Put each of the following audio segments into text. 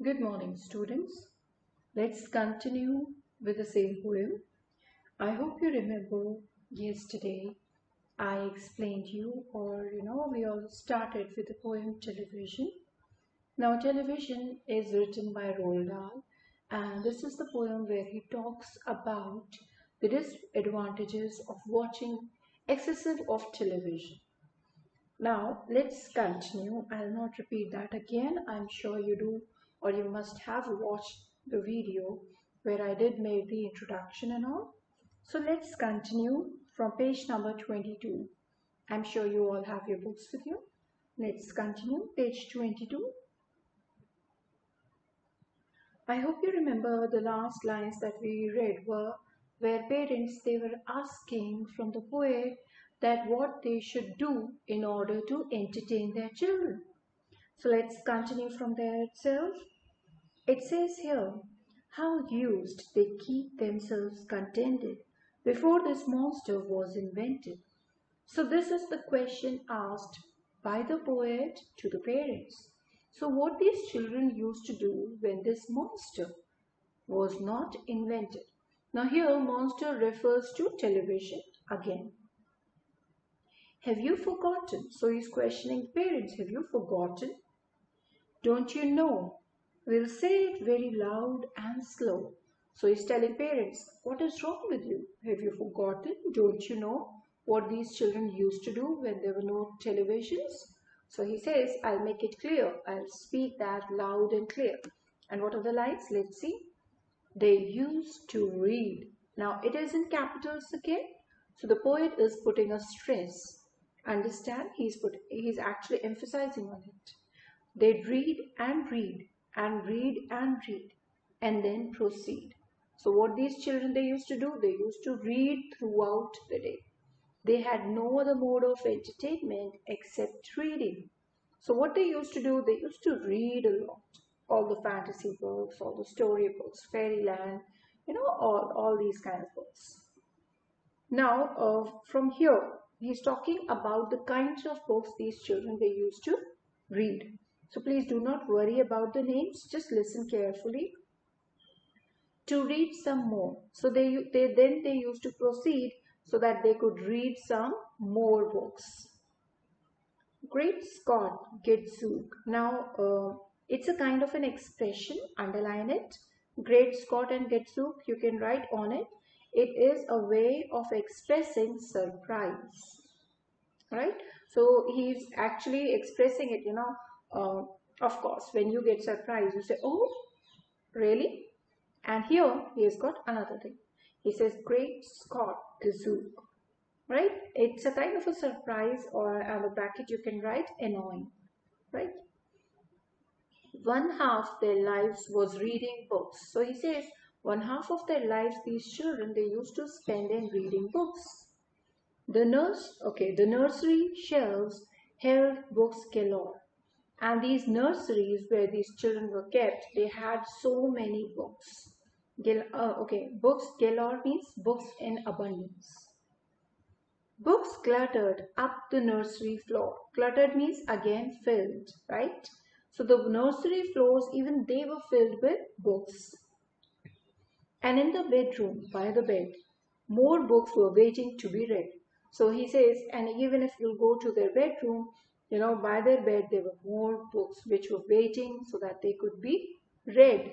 Good morning, students. Let's continue with the same poem. I hope you remember yesterday I explained you, we all started with the poem Television. Now, Television is written by Roald Dahl, and this is the poem where he talks about the disadvantages of watching excessive of television. Now, let's continue. I'll not repeat that again. I'm sure you do, or you must have watched the video where I did make the introduction and all. So, let's continue from page number 22. I'm sure you all have your books with you. Let's continue, page 22. I hope you remember the last lines that we read were where parents they were asking from the poet that what they should do in order to entertain their children. So let's continue from there itself. It says here, how used they keep themselves contented before this monster was invented. So this is the question asked by the poet to the parents. So what these children used to do when this monster was not invented. Now here monster refers to television again. Have you forgotten? So he's questioning parents. Have you forgotten? Don't you know? We'll say it very loud and slow. So he's telling parents, what is wrong with you? Have you forgotten? Don't you know what these children used to do when there were no televisions? So he says, I'll make it clear. I'll speak that loud and clear. And what are the lines? Let's see. They used to read. Now it is in capitals again. So the poet is putting a stress. Understand? He's actually emphasizing on it. They'd read and read and read and read and then proceed. So what these children they used to do? They used to read throughout the day. They had no other mode of entertainment except reading. So what they used to do? They used to read a lot. All the fantasy books, all the story books, fairyland, all these kind of books. Now, from here, he's talking about the kinds of books these children they used to read. So please do not worry about the names. Just listen carefully. To read some more. So they used to proceed so that they could read some more books. Great Scott, Gadzooks. Now, it's a kind of an expression. Underline it. Great Scott and Gadzooks, you can write on it. It is a way of expressing surprise. Right? So he's actually expressing it, of course, when you get surprised, you say, oh, really? And here he has got another thing. He says, Great Scott, Gadzooks. Right? It's a kind of a surprise, or on the bracket you can write annoying. Right? One half their lives was reading books. So he says, one half of their lives, these children, they used to spend in reading books. The nursery shelves held books galore. And these nurseries where these children were kept, they had so many books. Books galore means books in abundance. Books cluttered up the nursery floor. Cluttered means again filled, right? So the nursery floors, even they were filled with books. And in the bedroom, by the bed, more books were waiting to be read. So he says, and even if you go to their bedroom, by their bed, there were more books which were waiting so that they could be read.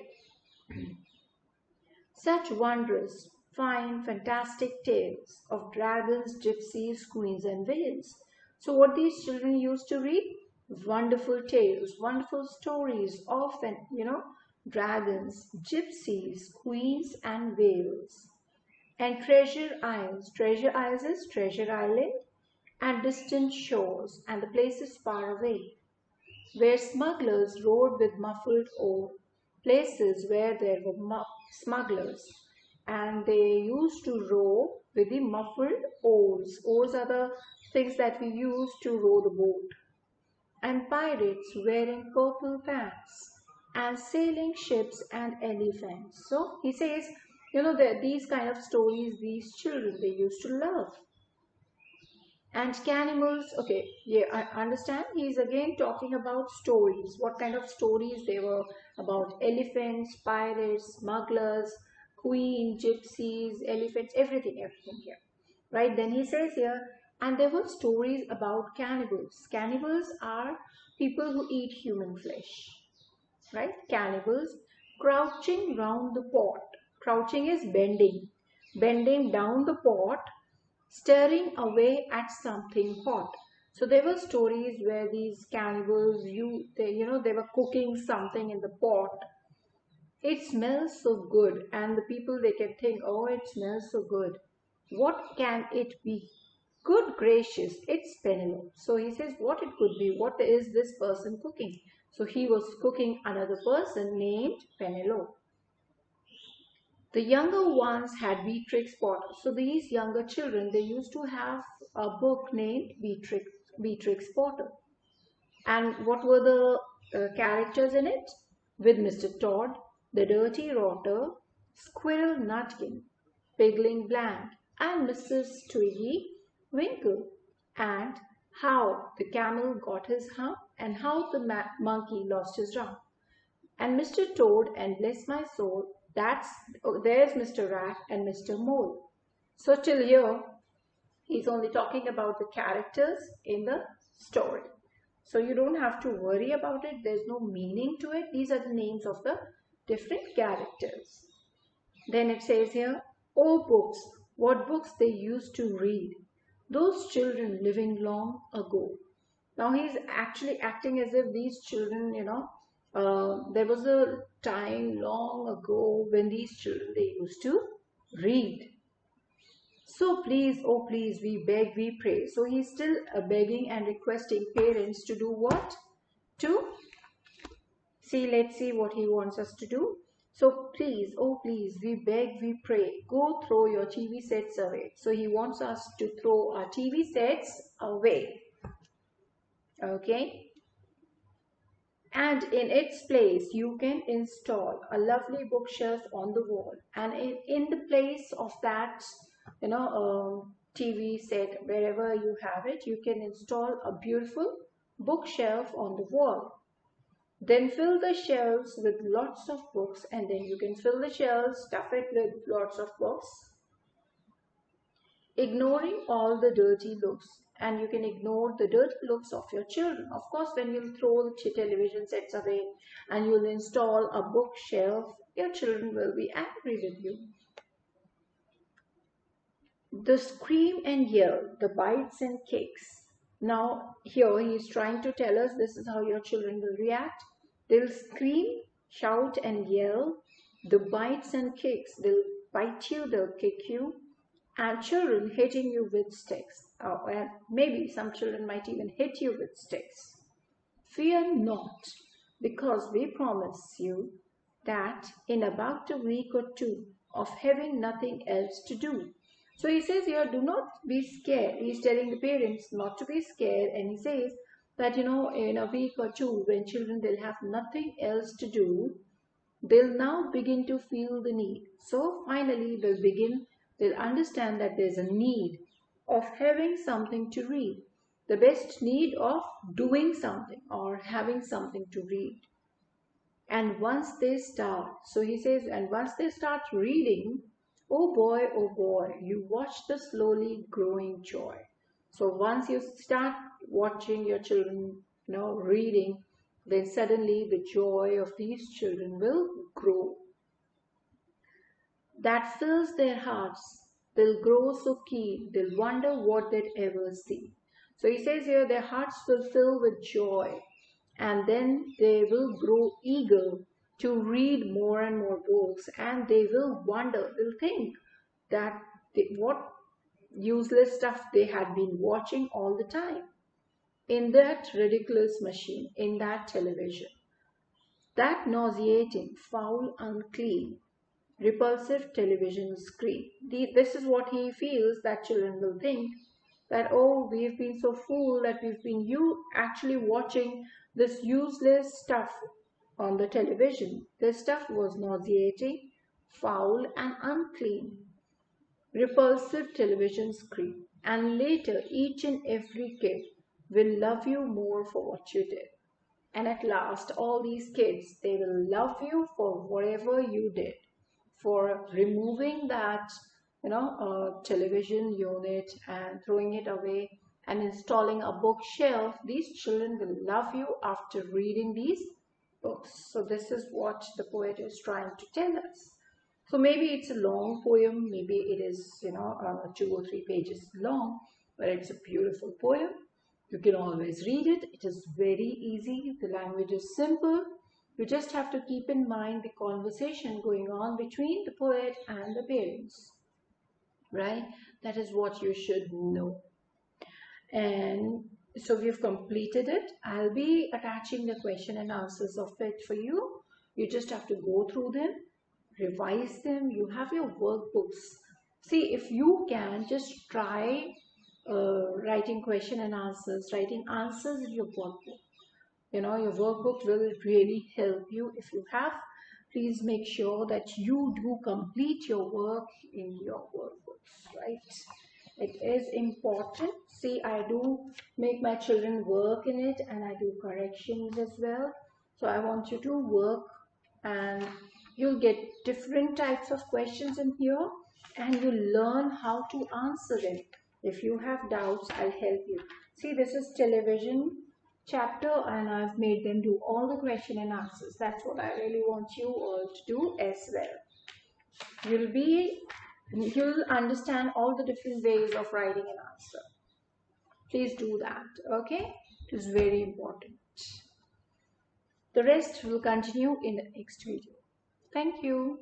Such wondrous, fine, fantastic tales of dragons, gypsies, queens, and villains. So what these children used to read? Wonderful tales, wonderful stories of, dragons, gypsies, queens, and whales. And treasure isles. Treasure isles is treasure island, and distant shores, and the places far away, where smugglers rode with muffled oar. Places where there were smugglers, and they used to row with the muffled oars. Oars are the things that we use to row the boat. And pirates wearing purple pants, and sailing ships and elephants. So he says, these kind of stories these children they used to love. And cannibals, okay, yeah, I understand. He's again talking about stories. What kind of stories they were about? Elephants, pirates, smugglers, queen, gypsies, elephants, everything here. Right? Then he says here, and there were stories about cannibals. Cannibals are people who eat human flesh. Right? Cannibals crouching round the pot. Crouching is bending. Bending down the pot, staring away at something hot. So there were stories where these cannibals, they were cooking something in the pot. It smells so good, and the people they can think, oh, it smells so good. What can it be? Good gracious, it's Penelope. So he says, what it could be? What is this person cooking? So he was cooking another person named Penelope. The younger ones had Beatrix Potter. So these younger children, they used to have a book named Beatrix Potter. And what were the characters in it? With Mr. Todd, the Dirty Rotter, Squirrel Nutkin, Pigling Bland, and Mrs. Twiggy Winkle, and how the camel got his hump, and how the monkey lost his rump. And Mr. Toad, and bless my soul, there's Mr. Rat and Mr. Mole. So till here, he's only talking about the characters in the story. So you don't have to worry about it. There's no meaning to it. These are the names of the different characters. Then it says here, oh books, what books they used to read. Those children living long ago. Now he's actually acting as if these children, there was a time long ago when these children, they used to read. So please, oh please, we beg, we pray. So he's still begging and requesting parents to do what? Let's see what he wants us to do. So please, oh please, we beg, we pray, go throw your TV sets away. So he wants us to throw our TV sets away. Okay. And in its place, you can install a lovely bookshelf on the wall. And in the place of that, TV set, wherever you have it, you can install a beautiful bookshelf on the wall. Then fill the shelves with lots of books, and then you can fill the shelves, stuff it with lots of books, ignoring all the dirty looks. And you can ignore the dirty looks of your children. Of course, when you'll throw the television sets away and you'll install a bookshelf, your children will be angry with you. The scream and yell, the bites and kicks. Now, here he is trying to tell us this is how your children will react. They'll scream, shout and yell. The bites and kicks, they'll bite you, they'll kick you. And children hitting you with sticks. And maybe some children might even hit you with sticks. Fear not, because we promise you that in about a week or two of having nothing else to do. So he says here, do not be scared. He's telling the parents not to be scared. And he says that, in a week or two, when children, they'll have nothing else to do, they'll now begin to feel the need. So finally, they'll understand that there's a need of having something to read. The best need of doing something or having something to read. And once they start, so he says, and once they start reading, oh boy, you watch the slowly growing joy. So once you start watching your children, reading, then suddenly the joy of these children will grow. That fills their hearts. They'll grow so keen, they'll wonder what they'd ever see. So he says here, their hearts will fill with joy, and then they will grow eager to read more and more books, and they will wonder, they'll think that what useless stuff they had been watching all the time in that ridiculous machine, in that television, that nauseating, foul, unclean, repulsive television screen. This is what he feels that children will think, that, oh, we've been so fool that we've been actually watching this useless stuff on the television. This stuff was nauseating, foul and unclean. Repulsive television screen. And later, each and every kid will love you more for what you did. And at last, all these kids, they will love you for whatever you did, for removing that, television unit and throwing it away and installing a bookshelf. These children will love you after reading these books. So this is what the poet is trying to tell us. So maybe it's a long poem, maybe it is, 2 or 3 pages long, but it's a beautiful poem. You can always read it. It is very easy. The language is simple. You just have to keep in mind the conversation going on between the poet and the parents, right? That is what you should know. And so we've completed it. I'll be attaching the question and answers of it for you. You just have to go through them, revise them. You have your workbooks. See, if you can, just try writing question and answers, writing answers in your workbook. Your workbook will really help you. If you have, please make sure that you do complete your work in your workbooks, right? It is important. See, I do make my children work in it and I do corrections as well. So I want you to work, and you'll get different types of questions in here and you'll learn how to answer them. If you have doubts, I'll help you. See, this is television chapter and I've made them do all the question and answers. That's what I really want you all to do as well. You'll understand all the different ways of writing an answer. Please do that, okay? It is very important. The rest will continue in the next video. Thank you.